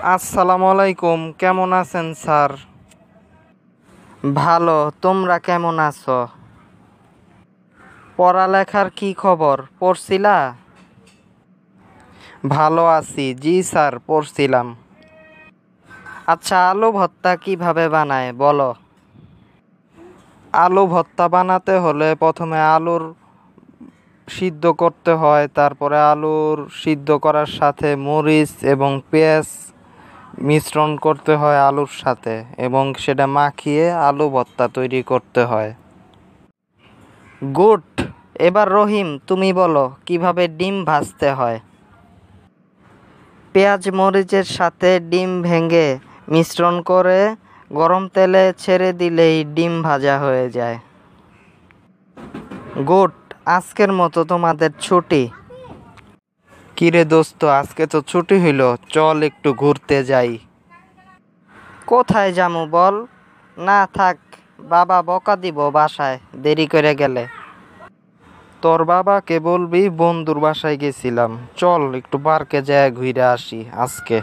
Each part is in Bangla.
আসসালামু আলাইকুম, কেমন আছেন স্যার? ভালো, তোমরা কেমন আছো? পড়ালেখার কি খবর, পড়ছিলা? ভালো আছি, জি স্যার, পড়ছিলাম। আচ্ছা, আলু ভর্তা কিভাবে বানায় বলো। আলু ভর্তা বানাতে হলে প্রথমে আলুর সিদ্ধ করতে হয়, তারপরে আলুর সিদ্ধ করার সাথে মরিচ এবং পেঁয়াজ মিশ্রণ করতে হয় আলুর সাথে, এবং সেটা মাখিয়ে আলু ভর্তা তৈরি করতে হয়। গুড। এবার রহিম, তুমি বলো কিভাবে ডিম ভাজতে হয়। পেঁয়াজ মরিচের সাথে ডিম ভেঙে মিশ্রণ করে গরম তেলে ছেড়ে দিলেই ডিম ভাজা হয়ে যায়। গুড। আজকের মতো তোমাদের ছুটি। কিরে দোস্ত, আজকে তো ছুটি হইল, চল একটু ঘুরতে যাই। কোথায় যামু বল? না থাক, বাবা বকা দিব বাসায় দেরি করে গেলে। তোর বাবাকে বলবি বন্ধুর বাসায় গেছিলাম, চল একটু পার্কে যায় ঘুরে আসি আজকে।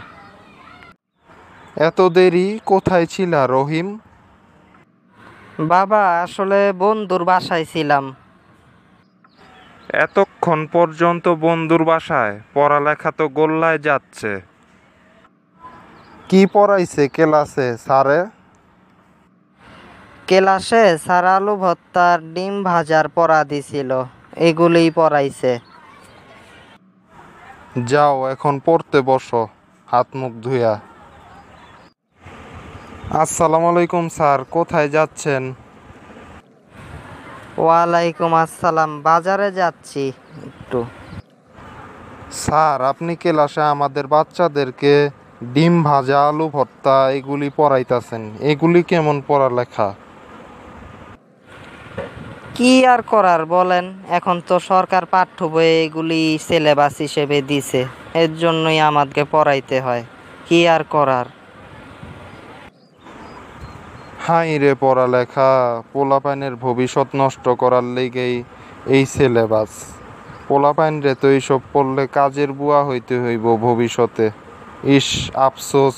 এত দেরি কোথায় ছিলা রহিম? বাবা, আসলে বন্ধুর বাসায় ছিলাম। এতক্ষণ পর্যন্ত বন্ধুর বাসায়? পড়ালেখা তো গোল্লায় যাচ্ছে। কি পড়াইছে ক্লাসে স্যারে? ক্লাসে স্যার আলু ভর্তার ডিম ভাজার পড়া দিছিল, এগুলিই পড়াইছে। যাও এখন পড়তে বসো, হাত মুখ ধুয়া। আসসালামু আলাইকুম স্যার, কোথায় যাচ্ছেন? ওয়ালাইকুম আসসালাম, বাজারে যাচ্ছি একটু। স্যার, আপনি ক্লাসে আমাদের বাচ্চাদেরকে ডিম ভাজা আলু ভর্তা এগুলি পড়াইতাছেন, এগুলি কেমন পড়ালেখা? কি আর করার বলেন, এখন তো সরকার পাঠ্য বইয়ে এগুলি সিলেবাস হিসেবে দিছে, এর জন্যই আমাদেরকে পড়াইতে হয়। কি আর করার। হাই রে পড়ালেখা, পোলাপাইনের ভবিষ্যৎ নষ্ট করার লেগেই এই সিলেবাস। পোলাপাইন রে তো এইসব পড়লে কাজের বুয়া হইতে হইব ভবিষ্যতে। ইস, আফসোস।